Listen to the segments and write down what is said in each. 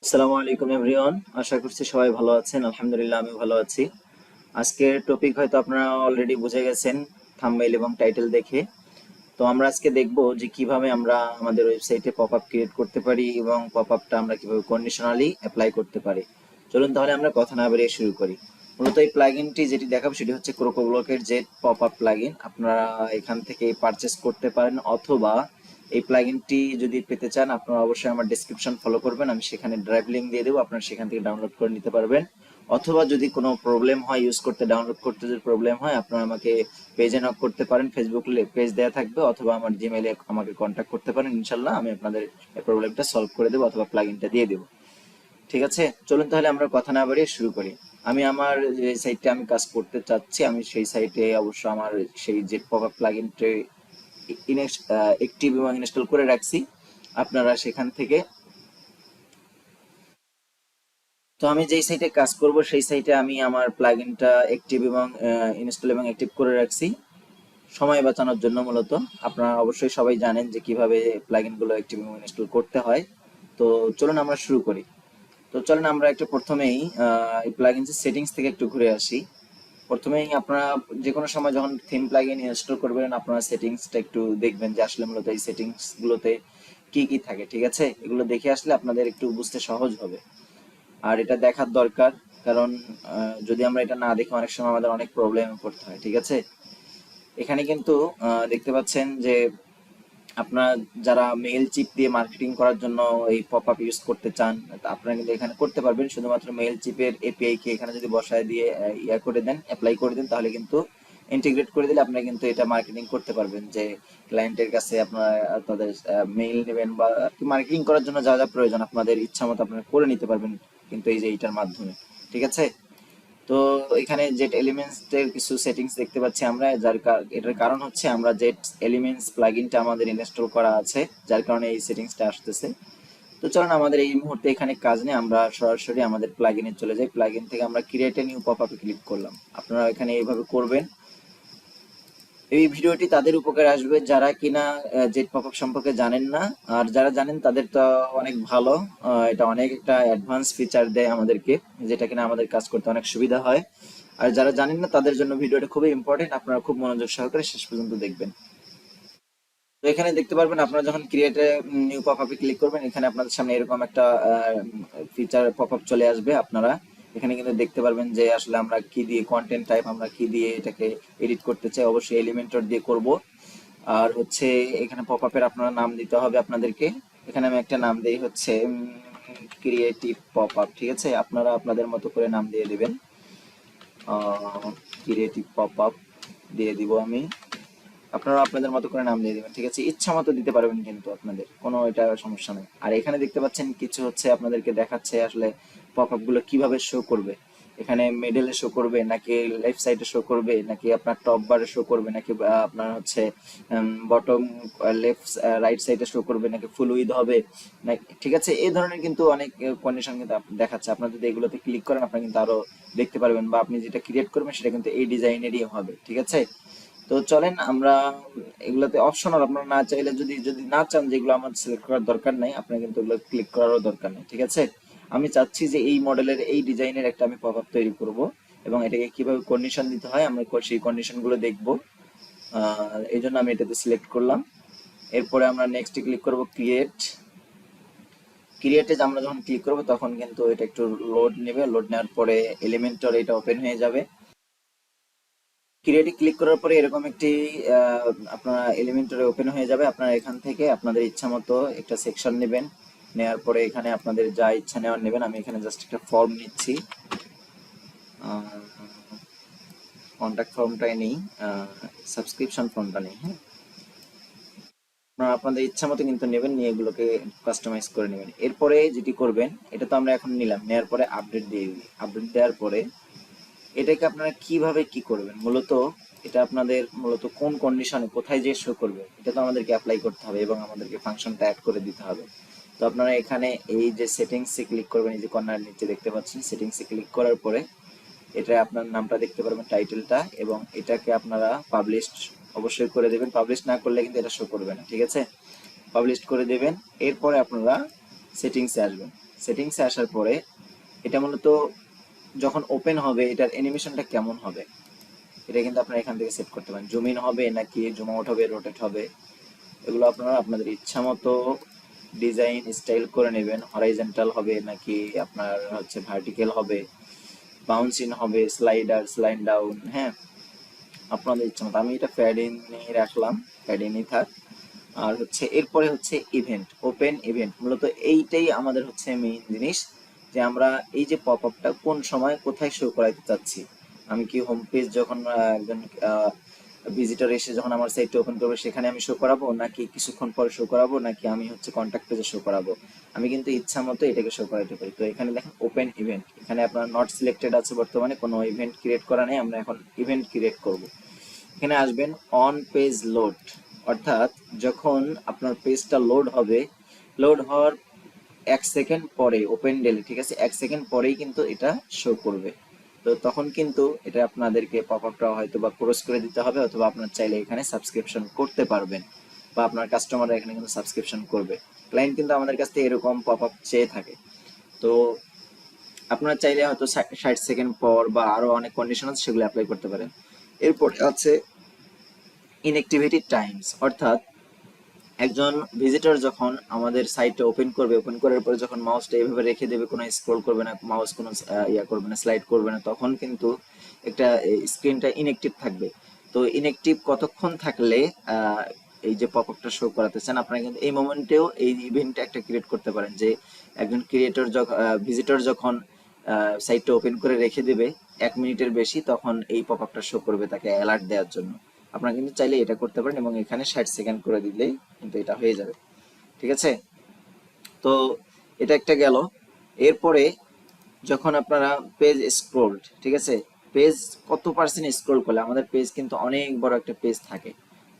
আসসালামু আলাইকুম এভরিওয়ান, আশা করছি সবাই ভালো আছেন। আলহামদুলিল্লাহ আমি ভালো আছি। আজকের টপিক হয়তো আপনারা অলরেডি বুঝে গেছেন থাম্বনেইল এবং টাইটেল দেখে। তো আমরা আজকে দেখব যে কিভাবে আমরা আমাদের ওয়েবসাইটে পপআপ ক্রিয়েট করতে পারি এবং পপআপটা আমরা কিভাবে কন্ডিশনালি অ্যাপ্লাই করতে পারি। চলুন তাহলে আমরা কথা না বাড়িয়ে শুরু করি। মূলত এই প্লাগইনটি যেটি দেখাবো সেটি হচ্ছে ক্রোকোব্লকের জেট পপআপ প্লাগইন। আপনারা এখান থেকে পারচেস করতে পারেন, অথবা এই প্লাগইনটি যদি পেতে চান আপনারা অবশ্যই আমার ডেসক্রিপশন ফলো করবেন, আমি সেখানে ড্রাইভ লিংক দিয়ে দেবো, আপনারা সেখান থেকে ডাউনলোড করে নিতে পারবেন। অথবা যদি কোনো প্রবলেম হয় ইউজ করতে, ডাউনলোড করতে যদি প্রবলেম হয়, আপনারা আমাকে পেজে নক করতে পারেন, ফেসবুক পেজ দেওয়া থাকবে, অথবা আমার জিমেইলে আমাকে কন্ট্যাক্ট করতে পারেন। ইনশাল্লাহ আমি আপনাদের এই প্রবলেমটা সলভ করে দেবো অথবা প্লাগইনটা দিয়ে দেবো। ঠিক আছে, চলুন তাহলে আমরা কথা না বাড়িয়ে শুরু করি। আমি আমার যে সাইটে আমি কাজ করতে চাচ্ছি, আমি সেই সাইটে অবশ্য আমার সেই জেট পপআপ প্লাগইনটি অ্যাক্টিভ এবং ইনস্টল করে রাখছি। আপনারা সেখান থেকে, তো আমি যেই সাইটে কাজ করব সেই সাইটে আমি আমার প্লাগইনটা অ্যাক্টিভ এবং ইনস্টল এবং অ্যাক্টিভ করে রাখছি সময় বাঁচানোর জন্য। মূলত আপনারা অবশ্যই সবাই জানেন যে কিভাবে প্লাগইনগুলো অ্যাক্টিভ এবং ইনস্টল করতে হয়। তো চলুন আমরা শুরু করি। তো চলুন আমরা একটু প্রথমেই এই প্লাগইনস সেটিংস থেকে একটু ঘুরে আসি। প্রথমেই আপনারা যে কোনো সময় যখন থিম প্লাগইন ইনস্টল করবেন আপনারা সেটিংসটা একটু দেখবেন যে আসলে মূলত এই সেটিংস গুলোতে কি কি থাকে। ঠিক আছে, এগুলো দেখে আসলে আপনাদের একটু বুঝতে সহজ হবে, আর এটা দেখার দরকার। কারণ যদি আমরা এটা না দেখে অনেক সময় আমাদের অনেক প্রবলেমে পড়তে হয়। ঠিক আছে, এখানে কিন্তু দেখতে পাচ্ছেন যে আপনারা যারা মেইল চিপ দিয়ে মার্কেটিং করার জন্য এই পপআপ ইউজ করতে চান, আপনারা কিন্তু এখানে করতে পারবেন। শুধুমাত্র মেইল চিপের এপিআই কে এখানে যদি বসায় দিয়ে ইয়া করে দেন, অ্যাপ্লাই করে দেন, তাহলে কিন্তু ইন্টিগ্রেট করে দিলে আপনারা কিন্তু এটা মার্কেটিং করতে পারবেন, যে ক্লায়েন্টের কাছে আপনারা তাদের মেইল নেবেন বা মার্কেটিং করার জন্য যা যা প্রয়োজন আপনাদের ইচ্ছা মতো আপনারা করে নিতে পারবেন কিন্তু এই যে এইটার মাধ্যমে। ঠিক আছে, তো এখানে জেট এলিমেন্টস এর কিছু সেটিংস দেখতে পাচ্ছি আমরা, এটার কারণ হচ্ছে আমরা জেট এলিমেন্টস প্লাগইনটা আমাদের ইনস্টল করা আছে, যার কারণে এই সেটিংসটা আসতেছে। তো চলুন আমাদের এই মুহূর্তে এখানে কাজ নেই, আমরা সরাসরি আমাদের প্লাগইনে চলে যাই। প্লাগইন থেকে আমরা ক্রিয়েট এ নিউ পপআপে ক্লিক করলাম। আপনারা এখানে এইভাবে করবেন। এই ভিডিওটি তাদের উপকারে আসবে যারা কিনা জেট পপআপ সম্পর্কে জানেন না, আর যারা জানেন তাদের তো অনেক ভালো। এটা অনেক একটা অ্যাডভান্স ফিচার দেয় আমাদেরকে, যেটা কিনা আমাদের কাজ করতে অনেক সুবিধা হয়। আর যারা জানেন না তাদের জন্য ভিডিওটা খুবই ইম্পর্টেন্ট, আপনারা খুব মনোযোগ সহকারে শেষ পর্যন্ত দেখবেন। তো এখানে দেখতে পারবেন আপনারা যখন ক্রিয়েট নিউ পপআপে ক্লিক করবেন, এখানে আপনাদের সামনে এরকম একটা ফিচার পপআপ চলে আসবে। আপনারা এখানে কিন্তু দেখতে পারবেন যে আসলে আমরা কি দিয়ে কন্টেন্ট টাইপ, আমরা কি দিয়ে এটাকে এডিট করতে চাই। অবশ্যই এলিমেন্টর দিয়ে করব। আর হচ্ছে এখানে পপআপের আপনারা নাম দিতে হবে আপনাদেরকে। এখানে আমি একটা নাম দেই হচ্ছে ক্রিয়েটিভ পপআপ। ঠিক আছে, আপনারা আপনাদের মতো করে নাম দিয়ে দিবেন। ক্রিয়েটিভ পপআপ দিয়ে দিব আমি, আপনারা আপনাদের মতো করে নাম দিয়ে দিবেন। ঠিক আছে, ইচ্ছা মতো দিতে পারবেন কিন্তু আপনাদের কোনো এটা সমস্যা নেই। আর এখানে দেখতে পাচ্ছেন কিছু হচ্ছে আপনাদেরকে দেখাচ্ছে আসলে পপআপ গুলো কিভাবে শো করবে। এখানে মিডলে শো করবে, নাকি লেফট সাইডে শো করবে, নাকি আপনার টপ বারে শো করবে, নাকি আপনার হচ্ছে বটম লেফট রাইট সাইডে শো করবে, নাকি ফুল উইথ হবে নাকি। ঠিক আছে, এই ধরনের কিন্তু অনেক কন্ডিশন কিন্তু দেখাচ্ছে। আপনারা যদি এগুলোতে ক্লিক করেন আপনারা কিন্তু আরো দেখতে পারবেন, বা আপনি যেটা ক্রিয়েট করবেন সেটা কিন্তু এই ডিজাইনেরই হবে। ঠিক আছে, তো চলেন আমরা এগুলোতে অপশনাল, আপনারা না চাইলে যদি যদি না চান যেগুলো আমাদের সিলেক্ট করার দরকার নাই, আপনারা কিন্তু এগুলো ক্লিক করারও দরকার নেই। ঠিক আছে, আমি চাচ্ছি যে এই মডেলের এই ডিজাইনের একটা আমি পপআপ তৈরি করব, এবং এটাকে কিভাবে কন্ডিশন দিতে হয় আমরা সেই কন্ডিশন গুলো দেখবো। এই জন্য আমি এটাতে সিলেক্ট করলাম। এরপরে আমরা নেক্সট ক্লিক করব ক্রিয়েট। ক্রিয়েটে আমরা যখন ক্লিক করব তখন কিন্তু এটা একটু লোড নেবে, লোড নেওয়ার পরে এলিমেন্টর এটা ওপেন হয়ে যাবে। ক্রিয়েটে ক্লিক করার পরে এরকম একটি আপনার এলিমেন্টরে ওপেন হয়ে যাবে। আপনারা এখান থেকে আপনাদের ইচ্ছা মতো একটা সেকশন নেবেন, নেওয়ার পরে এখানে আপনাদের যা ইচ্ছা নেওয়ার নেবেন। আমি এখানে জাস্ট একটা ফর্ম নিচ্ছি, কন্ট্যাক্ট ফর্মটাই নেই, সাবস্ক্রিপশন ফর্মটা নেই। হ্যাঁ, আপনারা আপনাদের ইচ্ছা মতো কিন্তু নেবেন, নিয়ে এগুলোকে কাস্টমাইজ করে নেবেন। এরপরে যেটি করবেন, এটা তো আমরা এখন নিলাম, নেওয়ার পরে আপডেট দিয়ে দিই। আপডেট দেওয়ার পরে এটাকে আপনারা কিভাবে কি করবেন, মূলত এটা আপনাদের মূলত কোন কন্ডিশনে কোথায় যে শো করবে এটা তো আমাদেরকে অ্যাপ্লাই করতে হবে, এবং আমাদেরকে ফাংশনটা অ্যাড করে দিতে হবে। তো আপনারা এখানে এই যে সেটিংসে ক্লিক করবেন, এই যে কর্নার নিচে দেখতে পাচ্ছেন, সেটিংসে ক্লিক করার পরে এটা আপনার নামটা দেখতে পারবেন, টাইটেলটা, এবং এটাকে আপনারা পাবলিশ অবশ্যই করে দেবেন। পাবলিশ না করলে কিন্তু এটা শো করবে না। ঠিক আছে, পাবলিশ করে দেবেন। এরপরে আপনারা সেটিংসে আসবেন। সেটিংসে আসার পরে এটা মূলত যখন ওপেন হবে এটার অ্যানিমেশনটা কেমন হবে এটা কিন্তু আপনারা এখান থেকে সেট করতে পারেন। জুম ইন হবে নাকি জুম আউট হবে, রোটেট হবে, এগুলো আপনারা আপনাদের ইচ্ছা মতো ডিজাইন স্টাইল করে নেবেন। হরাইজন্টাল হবে নাকি আপনার হচ্ছে ভার্টিক্যাল হবে, বাউন্স ইন হবে, স্লাইড ডাউন, হ্যাঁ আপনাদের ইচ্ছা মতো। আমি এটা প্যাডিংই রাখলাম, প্যাডিংই থাক। আর হচ্ছে এরপরে হচ্ছে ইভেন্ট, ওপেন ইভেন্ট, মূলত এইটাই আমাদের হচ্ছে মেইন জিনিস, যে আমরা এই যে পপ আপটা কোন সময় কোথায় শো করাইতে চাচ্ছি। আমি কি হোম পেজ যখন একজন ভিজিটর এসে যখন আমার সাইটটা ওপেন করবে সেখানে আমি শো করাবো, নাকি কিছুক্ষণ পরে শো করাবো, নাকি আমি হচ্ছে কন্ট্যাক্ট পেজে শো করাবো। আমি কিন্তু ইচ্ছা মতো এটাকে শো করাইতে পারি। তো এখানে দেখেন ওপেন ইভেন্ট, এখানে আপনার নট সিলেক্টেড আছে, বর্তমানে কোনো ইভেন্ট ক্রিয়েট করা নেই, আমরা এখন ইভেন্ট ক্রিয়েট করব। এখানে আসবেন অন পেজ লোড, অর্থাৎ যখন আপনার পেজটা লোড হবে, লোড হওয়ার 1 সেকেন্ড পরে ওপেন ডেলে, ঠিক আছে, 1 সেকেন্ড পরেই কিন্তু এটা শো করবে। তো তখন কিন্তু এটা আপনাদেরকে পপ আপটা হয়তো বা ক্লোজ করে দিতে হবে, অথবা আপনার চাইলে এখানে সাবস্ক্রিপশন করতে পারবেন, বা আপনার কাস্টমাররা এখানে কিন্তু সাবস্ক্রিপশন করবে। ক্লায়েন্ট কিন্তু আমাদের কাছ থেকে এরকম পপ আপ চেয়ে থাকে। তো আপনারা চাইলে হয়তো 60 সেকেন্ড পর বা আরো অনেক কন্ডিশন আছে সেগুলো অ্যাপ্লাই করতে পারেন। এরপর আছে ইনঅ্যাক্টিভিটি টাইমস, অর্থাৎ একজন ভিজিটর যখন আমাদের সাইটটা ওপেন করবে, ওপেন করার পরে যখন মাউসটা এইভাবে রেখে দেবে, কোনো স্ক্রল করবে না, মাউস কোনো করবে না, স্লাইড করবে না, তখন কিন্তু একটা স্ক্রিনটা ইনঅ্যাক্টিভ থাকবে। তো ইনঅ্যাক্টিভ কতক্ষণ থাকলে এই যে পপ আপটা শো করাতে চান, আপনারা কিন্তু এই মোমেন্টেও এই ইভেন্ট একটা ক্রিয়েট করতে পারেন, যে একজন ক্রিয়েটর যখন ভিজিটর যখন সাইটটা ওপেন করে রেখে দেবে 1 মিনিটের বেশি, তখন এই পপ আপটা শো করবে তাকে অ্যালার্ট দেওয়ার জন্য। আপনারা কিন্তু চাইলে এটা করতে পারেন, এবং এখানে 60 সেকেন্ড করে দিলেই কিন্তু এটা হয়ে যাবে, ঠিক আছে। তো এটা একটা গেল। এরপরে যখন আপনারা পেজ স্ক্রোল, ঠিক আছে, পেজ কত পার্সেন্ট স্ক্রোল করলে, আমাদের পেজ কিন্তু অনেক বড় একটা পেজ থাকে,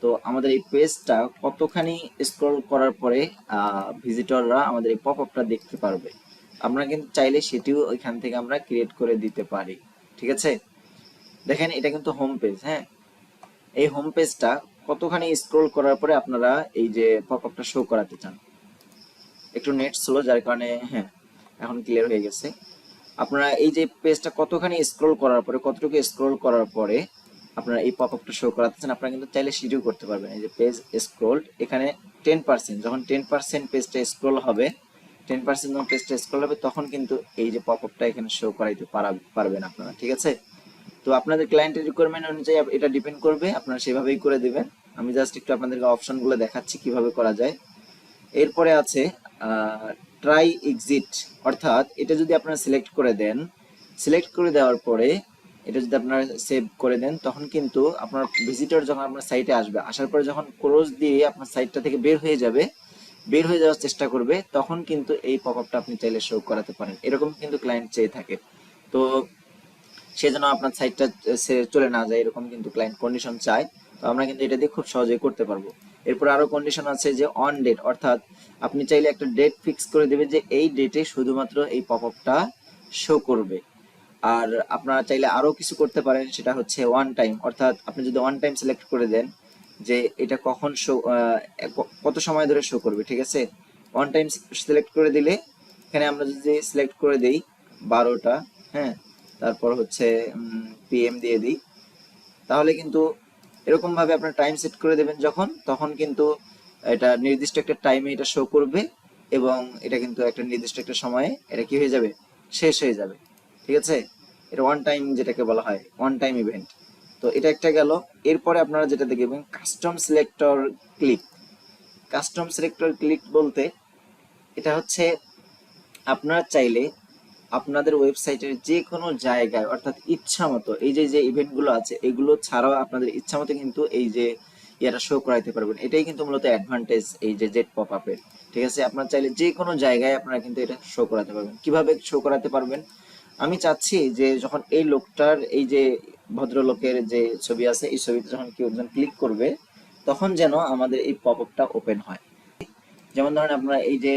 তো আমাদের এই পেজটা কতখানি স্ক্রোল করার পরে ভিজিটররা আমাদের এই পপ আপটা দেখতে পারবে, আমরা কিন্তু চাইলে সেটিও ওইখান থেকে আমরা ক্রিয়েট করে দিতে পারি, ঠিক আছে। দেখেন এটা কিন্তু হোম পেজ, হ্যাঁ, এই হোম পেজটা কতখানি স্ক্রোল করার পরে আপনারা এই যে পপ আপটা শো করাতে চান। একটু নেট স্লো যার কারণে, হ্যাঁ এখন ক্লিয়ার হয়ে গেছে। আপনারা এই যে পেজটা কতখানি স্ক্রোল করার পরে, কতটুকু স্ক্রোল করার পরে আপনারা এই পপ আপটা শো করাতে চান, আপনারা কিন্তু চাইলে সেটিও করতে পারবেন। এই যে পেজ স্ক্রোল, এখানে 10%, যখন 10% পেজটা স্ক্রোল হবে, 10% যখন পেজটা স্ক্রোল হবে, তখন কিন্তু এই যে পপ আপটা এখানে শো করাইতে পারবেন আপনারা, ঠিক আছে। তো আপনাদের ক্লায়েন্টের রিকোয়ারমেন্ট অনুযায়ী এটা ডিপেন্ড করবে, আপনারা সেভাবেই করে দিবেন। আমি জাস্ট একটু আপনাদেরকে অপশনগুলো দেখাচ্ছি কিভাবে করা যায়। এরপরে আছে ট্রাই এক্সিট, অর্থাৎ এটা যদি আপনারা সিলেক্ট করে দেন, সিলেক্ট করে দেওয়ার পরে এটা যদি আপনারা সেভ করে দেন, তখন কিন্তু আপনার ভিজিটর যখন আপনার সাইটে আসবে, আসার পরে যখন ক্লোজ দিয়ে আপনার সাইটটা থেকে বের হয়ে যাবে, বের হয়ে যাওয়ার চেষ্টা করবে, তখন কিন্তু এই পপ আপটা আপনি চাইলে শো করাতে পারেন। এরকম কিন্তু ক্লায়েন্ট চেয়ে থাকে। তো সে যেন আপনার সাইটটা চলে না যায়, এরকম কিন্তু ক্লায়েন্ট কন্ডিশন চায়। তো আমরা কিন্তু এটা দিয়ে খুব সহজেই করতে পারবো। এরপর আরো কন্ডিশন আছে যে অন ডেট, অর্থাৎ আপনি চাইলে একটা ডেট ফিক্স করে দেবেন যে এই ডেটে শুধুমাত্র এই পপ আপটা শো করবে। আর আপনারা চাইলে আরো কিছু করতে পারেন, সেটা হচ্ছে ওয়ান টাইম, অর্থাৎ আপনি যদি ওয়ান টাইম সিলেক্ট করে দেন যে এটা কখন শো, কত সময় ধরে শো করবে, ঠিক আছে। ওয়ান টাইম সিলেক্ট করে দিলে, এখানে আমরা যদি সিলেক্ট করে দেই 12টা, হ্যাঁ, তারপর হচ্ছে PM দিয়ে দিই, তাহলে কিন্তু এরকম ভাবে আপনার টাইম সেট করে দেবেন যখন, তখন কিন্তু এটা নির্দিষ্ট একটা টাইমে এটা শো করবে, এবং এটা কিন্তু একটা নির্দিষ্ট একটা সময়ে এটা কি হয়ে যাবে, শেষ হয়ে যাবে, ঠিক আছে। এটা ওয়ান টাইম যেটাকে বলা হয় ওয়ান টাইম ইভেন্ট। তো এটা একটা গেল। এরপরে আপনারা যেটা দেখবেন custom selector click. Custom selector click বলতে এটা হচ্ছে আপনারা চাইলে আপনাদের ওয়েবসাইটের যে কোনো জায়গায়, অর্থাৎ ইচ্ছা মতো এই যে যে ইভেন্টগুলো আছে এগুলো ছাড়াও আপনাদের ইচ্ছা মতো কিন্তু এই যে ইয়াটা শো করাইতে পারবেন। এটাই কিন্তু মূলত অ্যাডভান্টেজ এই যে জেট পপ আপের, ঠিক আছে। আপনারা চাইলে যে কোনো জায়গায় আপনারা কিন্তু এটা শো করাতে পারবেন। কিভাবে শো করাতে পারবেন, আমি চাচ্ছি যে যখন এই লোকটার এই যে ভদ্রলোকের যে ছবি আছে এই ছবিতে যখন কেউ একজন ক্লিক করবে, তখন যেন আমাদের এই পপ আপটা ওপেন হয়। যেমন ধরেন আপনারা এই যে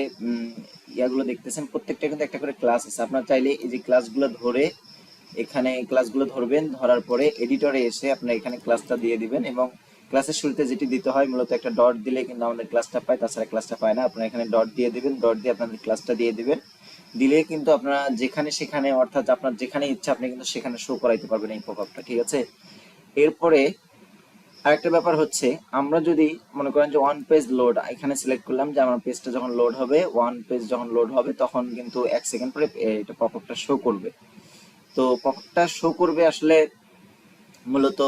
ইয়াগুলো দেখতেছেন, প্রত্যেকটা কিন্তু একটা করে ক্লাস আছে। আপনারা চাইলে এই যে ক্লাসগুলো ধরে এখানে ক্লাসগুলো ধরবেন, ধরার পরে এডিটরে এসে আপনারা এখানে ক্লাসটা দিয়ে দিবেন, এবং ক্লাসের শুরুতে যেটি দিতে হয় মূলত একটা ডট দিলে কিন্তু আমাদের ক্লাসটা পায়, তাছাড়া ক্লাসটা পায় না। আপনারা এখানে ডট দিয়ে দিবেন, ডট দিয়ে আপনাদের ক্লাসটা দিয়ে দিবেন, দিলে কিন্তু আপনারা যেখানে সেখানে, অর্থাৎ আপনার যেখানে ইচ্ছা আপনি কিন্তু সেখানে শো করাইতে পারবেন এই পপআপটা, ঠিক আছে। এরপরে আরেকটা ব্যাপার হচ্ছে, আমরা যদি মনে করেন যে ওয়ান পেজ লোড, এখানে সিলেক্ট করলাম যে আমার পেজটা যখন লোড হবে, ওয়ান পেজ যখন লোড হবে তখন কিন্তু 1 সেকেন্ড পরে এটা পপআপটা শো করবে। তো পপআপটা শো করবে আসলে মূলত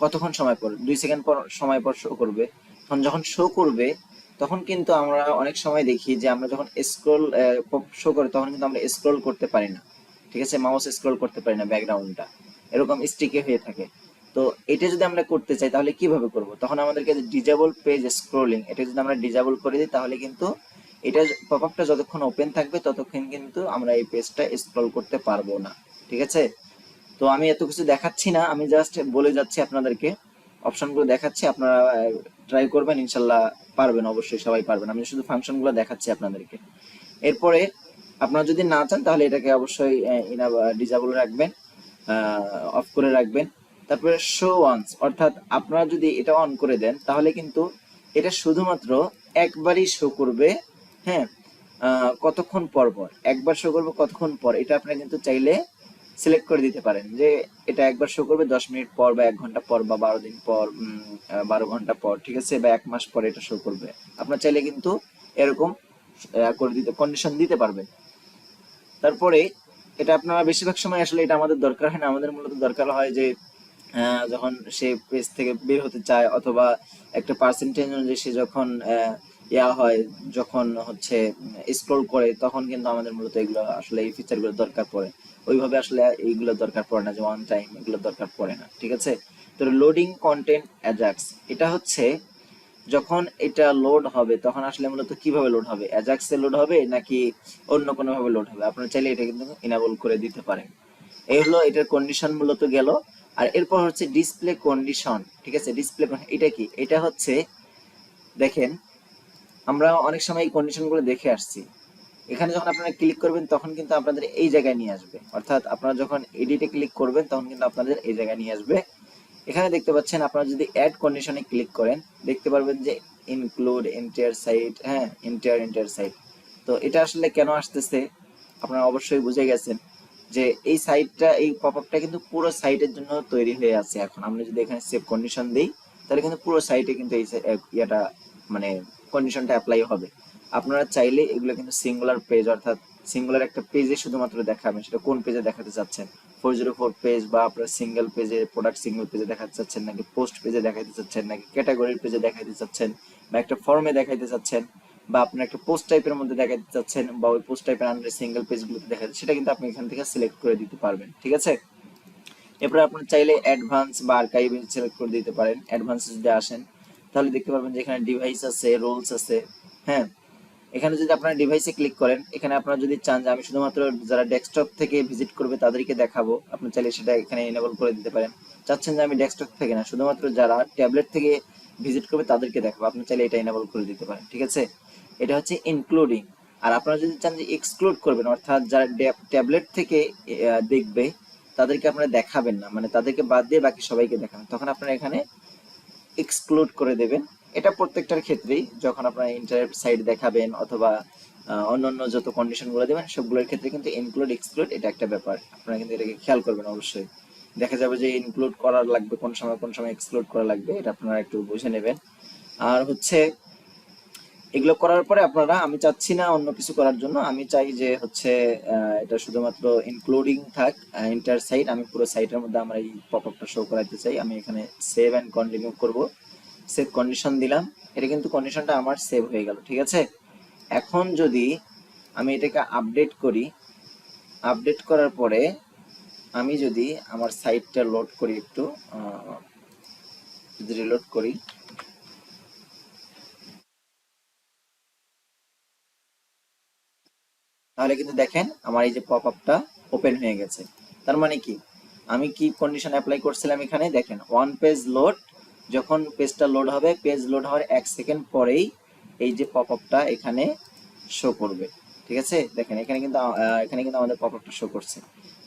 কতক্ষণ সময় পর, 2 সেকেন্ড পর সময় পর শো করবে। তখন যখন শো করবে তখন কিন্তু আমরা অনেক সময় দেখি যে আমরা যখন স্ক্রল শো করে তখন কিন্তু আমরা স্ক্রল করতে পারি না, ঠিক আছে, মাউস স্ক্রল করতে পারি না, ব্যাকগ্রাউন্ডটা এরকম স্টিকে হয়ে থাকে। তো এটা যদি আমরা করতে চাই তাহলে কিভাবে করব, তখন আমাদেরকে ডিজেবল পেজ স্ক্রোলিং, এটা যদি আমরা ডিজেবল করে দিই তাহলে কিন্তু এটা পপআপটা যতক্ষণ ওপেন থাকবে ততক্ষণ কিন্তু আমরা এই পেজটা স্ক্রল করতে পারবো না, ঠিক আছে। তো আমি এত কিছু দেখাচ্ছি না, আমি জাস্ট বলে যাচ্ছি আপনাদেরকে, অপশনগুলো দেখাচ্ছি, আপনারা ট্রাই করবেন, ইনশাল্লাহ পারবেন, অবশ্যই সবাই পারবেন। আমি শুধু ফাংশনগুলো দেখাচ্ছি আপনাদেরকে। এরপরে আপনারা যদি না চান তাহলে এটাকে অবশ্যই ডিসেবল রাখবেন, অফ করে রাখবেন। তারপরে শো ওয়ান্স, অর্থাৎ আপনারা যদি এটা অন করে দেন তাহলে কিন্তু এটা শুধুমাত্র একবারই শো করবে। হ্যাঁ, কতক্ষণ পর পর একবার শো করবে, কতক্ষণ পর এটা আপনারা কিন্তু চাইলে সিলেক্ট করে দিতে পারেন যে এটা একবার শো করবে 10 মিনিট পর বা 1 ঘন্টা পর বা 12 দিন পর, 12 ঘন্টা পর, ঠিক আছে, বা 1 মাস পর এটা শো করবে। আপনার চাইলে কিন্তু এরকম করে দিতে, কন্ডিশন দিতে পারবেন। তারপরে এটা আপনারা বেশিরভাগ সময় আসলে এটা আমাদের দরকার হয় না, আমাদের মূলত দরকার হয় যে যখন সে পেজ থেকে বের হতে চায় অথবা একটা পার্সেন্টেজ অনুযায়ী সে যখন হয়, যখন হচ্ছে স্ক্রল করে তখন কিন্তু আমাদের মূলত এগুলো আসলে এই ফিচারগুলো দরকার পড়ে। ওইভাবে আসলে এইগুলো দরকার পড়ে না, যে ওয়ান টাইম এগুলো দরকার পড়ে না, ঠিক আছে। তো লোডিং কন্টেন্ট অ্যাজাক্স, এটা হচ্ছে যখন এটা লোড হবে তখন আসলে মূলত কিভাবে লোড হবে, অ্যাজাক্সে লোড হবে নাকি অন্য কোনো ভাবে লোড হবে, আপনারা চাইলে এটা কিন্তু ইনেবল করে দিতে পারেন। এই হলো এটার কন্ডিশন মূলত গেল। আর এরপর হচ্ছে ডিসপ্লে কন্ডিশন, ঠিক আছে। ডিসপ্লে এটা কি, এটা হচ্ছে দেখেন আমরা অনেক সময় এই কন্ডিশনগুলো দেখে আসছি। এখানে যখন আপনারা ক্লিক করবেন তখন কিন্তু আপনাদের এই জায়গায় নিয়ে আসবে, অর্থাৎ আপনারা যখন এডিটে ক্লিক করবেন তখন কিন্তু আপনাদের এই জায়গায় নিয়ে আসবে। এখানে দেখতে পাচ্ছেন আপনারা যদি অ্যাড কন্ডিশনে ক্লিক করেন দেখতে পারবেন যে ইনক্লুড এন্টায়ার সাইট, হ্যাঁ, এন্টায়ার সাইট। তো এটা আসলে কেন আসতেছে আপনারা অবশ্যই বুঝে গেছেন যে এই সাইটটা, এই পপআপটা কিন্তু পুরো সাইটের জন্য তৈরি হয়ে আছে। এখন আমরা যদি এখানে সেভ কন্ডিশন দেই তাহলে কিন্তু পুরো সাইটে কিন্তু এই ইয়াটা মানে কন্ডিশনটা অ্যাপ্লাই হবে। আপনারা চাইলে এগুলো কিন্তু সিঙ্গুলার পেজ, অর্থাৎ সিঙ্গুলার একটা পেজে শুধুমাত্র দেখাবেন, সেটা কোন পেজে দেখাতে চাচ্ছেন, 404 পেজ বা আপনার সিঙ্গেল পেজে, প্রোডাক্ট সিঙ্গেল পেজে দেখাতে চাচ্ছেন নাকি পোস্ট পেজে দেখাতে চাচ্ছেন নাকি ক্যাটাগরির পেজে দেখাতে চাচ্ছেন বা একটা ফর্মে দেখাইতে চাচ্ছেন বা আপনার একটা পোস্ট টাইপের মধ্যে দেখাতে চাচ্ছেন বা ওই পোস্ট টাইপের আন্ডারে সিঙ্গেল পেজগুলোতে দেখাতে, সেটা কিন্তু আপনি এখান থেকে সিলেক্ট করে দিতে পারবেন, ঠিক আছে। এরপরে আপনি চাইলে অ্যাডভান্স বা আর্কাইভ সিলেক্ট করে দিতে পারেন। অ্যাডভান্স যদি আসেন তাহলে দেখতে পারবেন যে এখানে ডিভাইস আছে, রোলস আছে। হ্যাঁ, এখানে যদি আপনারা ডিভাইসে ক্লিক করেন, এখানে আপনারা যদি চান যে আমি শুধুমাত্র যারা ডেস্কটপ থেকে ভিজিট করবে তাদেরকে দেখাবো, আপনি চাইলে সেটা এখানে এনেবল করে দিতে পারেন। চাচ্ছেন যে আমি ডেস্কটপ থেকে না, শুধুমাত্র যারা ট্যাবলেট থেকে ভিজিট করবে তাদেরকে দেখাবো, আপনি চাইলে এটা এনেবল করে দিতে পারেন, ঠিক আছে। এটা হচ্ছে ইনক্লুডিং। আর আপনারা যদি চান যে এক্সক্লুড করবেন, অর্থাৎ যারা ট্যাবলেট থেকে দেখবে তাদেরকে আপনারা দেখাবেন না, মানে তাদেরকে বাদ দিয়ে বাকি সবাইকে দেখাবেন, তখন আপনারা এখানে এক্সক্লুড করে দেবেন। এটা প্রত্যেকটার ক্ষেত্রেই যখন আপনারা ইন্টারনেট সাইট দেখাবেন অথবা অন্যান্য যত কন্ডিশনগুলো দেবেন সবগুলোর ক্ষেত্রে কিন্তু ইনক্লুড এক্সক্লুড এটা একটা ব্যাপার, আপনারা কিন্তু এটাকে খেয়াল করবেন অবশ্যই। দেখা যাবে যে ইনক্লুড করার লাগবে কোন সময় এক্সক্লুড করা লাগবে, এটা আপনারা একটু বুঝে নেবেন। আর হচ্ছে এগুলো করার পরে আপনারা, আমি চাচ্ছি না অন্য কিছু করার জন্য, আমি চাই যে হচ্ছে এটা শুধুমাত্র ইনক্লুডিং থাক এন্টার সাইট, আমি পুরো সাইটের মধ্যে আমরা এই পপআপটা শো করাতে চাই। আমি এখানে সেভ এন্ড কন্টিনিউ করব, সেভ কন্ডিশন দিলাম, এটা কিন্তু কন্ডিশনটা আমার সেভ হয়ে গেল, ঠিক আছে। এখন যদি আমি এটাকে আপডেট করি, আপডেট করার পরে আমি যদি আমার সাইটটা লোড করি, একটু যদি রিলোড করি তাহলে কিন্তু দেখেন আমার এই যে পপআপটা ওপেন হয়ে গেছে। তার মানে কি, আমি কি কন্ডিশন অ্যাপ্লাই করছিলাম এখানে দেখেন, ওয়ান পেজ লোড, যখন পেজটা লোড হবে, পেজ লোড হওয়ার 1 সেকেন্ড পরেই এই যে পপআপটা এখানে শো করবে, ঠিক আছে। দেখেন এখানে কিন্তু আমাদের পপআপটা শো করছে।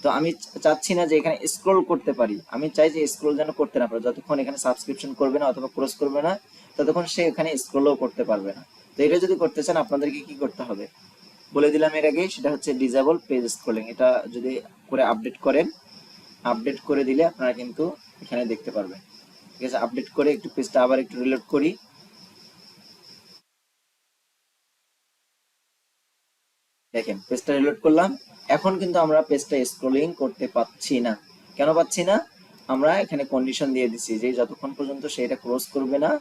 তো আমি চাচ্ছি না যে এখানে স্ক্রল করতে পারি, আমি চাই যে স্ক্রল যেন করতে না পারে, যতক্ষণ এখানে সাবস্ক্রিপশন করবে না অথবা ক্রস করবে না ততক্ষণ সে এখানে স্ক্রলও করতে পারবে না। তো এটা যদি করতে চান আপনাদেরকে কি করতে হবে, বলে দিলাম এর আগে, সেটা হচ্ছে ডিসেবল পেজ স্ক্রলিং। এটা যদি করে আপডেট করেন, আপডেট করে দিলে আপনারা কিন্তু এখানে দেখতে পারবেন। ঠিক আছে, আপডেট করে একটু পেজটা আবার একটু রিলোড করি। দেখেন পেজটা রিলোড করলাম, এখন কিন্তু আমরা পেজটা স্ক্রলিং করতে পাচ্ছি না। কেন পাচ্ছি না? আমরা এখানে কন্ডিশন দিয়ে দিচ্ছি যে যতক্ষণ পর্যন্ত সে এটা ক্লোজ করবে না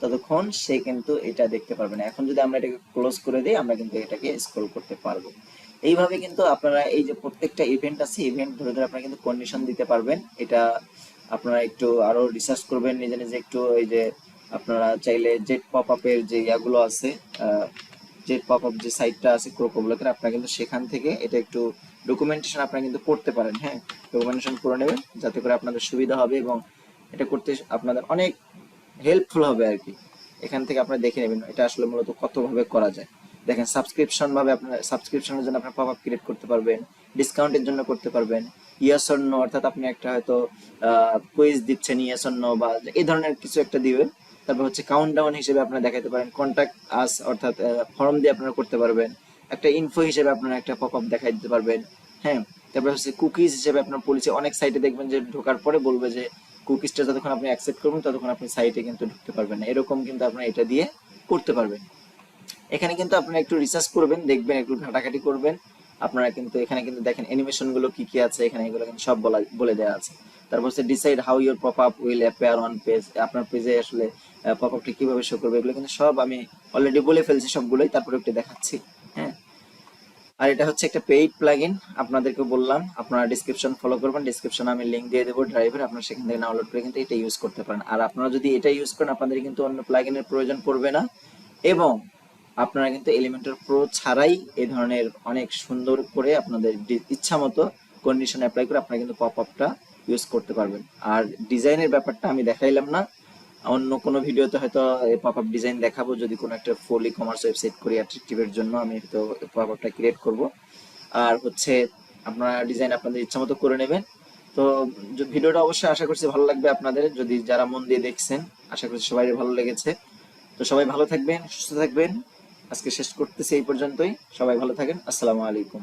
ততক্ষণ সে কিন্তু এটা দেখতে পারবে না। এখন যদি আমরা এটাকে ক্লোজ করে দিই আমরা কিন্তু এটাকে স্ক্রল করতে পারবো। এইভাবে কিন্তু আপনারা এই যে প্রত্যেকটা ইভেন্ট আছে, ইভেন্ট ধরে ধরে আপনারা কিন্তু কন্ডিশন দিতে পারবেন। এটা আপনারা একটু আরো রিসার্চ করবেন নিজে নিজে একটু। এই যে আপনারা চাইলে জেট পপ আপের যে ইয়াগুলো আছে, জেট পপ আপ যে সাইটটা আছে ক্রোকোব্লকের, আপনারা কিন্তু সেখান থেকে এটা একটু ডকুমেন্টেশন আপনারা কিন্তু করতে পারেন। হ্যাঁ, ডকুমেন্টেশন করে নেবেন যাতে করে আপনাদের সুবিধা হবে এবং এটা করতে আপনাদের অনেক হেল্পফুল হবে আর কি। এখান থেকে আপনারা দেখে নেবেন এটা আসলে মূলত কতভাবে করা যায়। দেখেন সাবস্ক্রিপশন ভাবে আপনার সাবস্ক্রিপশনের জন্য আপনার পপআপ ক্রিয়েট করতে পারবেন, ডিসকাউন্টের জন্য করতে পারবেন, ইয়েস অর নো, অর্থাৎ আপনি একটা হয়তো কুইজ দিচ্ছেন ইয়েস অর নো বা এই ধরনের কিছু একটা দিবেন। তারপর হচ্ছে কাউন্টডাউন হিসেবে আপনারা দেখাতে পারেন, কন্টাক্ট আস অর্থাৎ ফর্ম দিয়ে আপনারা করতে পারবেন, একটা ইনফো হিসেবে আপনারা একটা পপআপ দেখাই দিতে পারবেন। হ্যাঁ, তারপর হচ্ছে কুকিজ হিসেবে আপনার পলিসি, অনেক সাইটে দেখবেন যে ঢোকার পরে বলবে যে কুকিজটা যতক্ষণ আপনি অ্যাকসেপ্ট করবেন ততক্ষণ আপনি সাইটে কিন্তু ঢুকতে পারবেন না, এরকম কিন্তু আপনারা এটা দিয়ে করতে পারবেন। এখানে কিন্তু আপনারা একটু রিসার্চ করবেন, দেখবেন, একটু ঘাটাঘাটি করবেন। আপনারা কিন্তু এখানে কিন্তু দেখেন অ্যানিমেশন গুলো কি কি আছে, এখানে এগুলো কিন্তু সব বলে দেওয়া আছে। তারপর হচ্ছে decide how your pop up will appear on page, আপনার পেজে আসলে পপ আপটি কিভাবে শো করবে, এগুলো কিন্তু সব আমি অলরেডি বলে ফেলছি সবগুলোই, তারপরে একটু দেখাচ্ছি। হ্যাঁ, আর এটা হচ্ছে একটা পেইড প্লাগইন, আপনাদেরকে বললাম আপনারা ডিসক্রিপশন ফলো করবেন, ডিসক্রিপশনে আমি লিংক দিয়ে দেবো ড্রাইভের, আপনারা সেখান থেকে ডাউনলোড করে কিন্তু এটা ইউজ করতে পারেন। আর আপনারা যদি এটা ইউজ করেন আপনাদের কিন্তু অন্য প্লাগইনের প্রয়োজন পড়বে না, এবং আপনারা কিন্তু এলিমেন্টর প্রো ছাড়াই এই ধরনের অনেক সুন্দর করে আপনাদের ইচ্ছা মতো কন্ডিশন অ্যাপ্লাই করে আপনারা কিন্তু পপ আপটা ইউজ করতে পারবেন। আর ডিজাইনের ব্যাপারটা আমি দেখাইলাম না, অন্য কোনো ভিডিওতে হয়তো পপ আপ ডিজাইন দেখাবো, যদি কোনো একটা ফুল ই কমার্স ওয়েবসাইট করি অ্যাট্রাকটিভের জন্য আমি তো পপ আপটা ক্রিয়েট করব। আর হচ্ছে আপনারা ডিজাইন আপনাদের ইচ্ছা মতো করে নেবেন। তো ভিডিওটা অবশ্যই আশা করছি ভালো লাগবে আপনাদের, যদি যারা মন দিয়ে দেখছেন আশা করছি সবাই ভালো লেগেছে। তো সবাই ভালো থাকবেন, সুস্থ থাকবেন। আজকে শেষ করতেছি এই পর্যন্তই, সবাই ভালো থাকেন, আসসালামু আলাইকুম।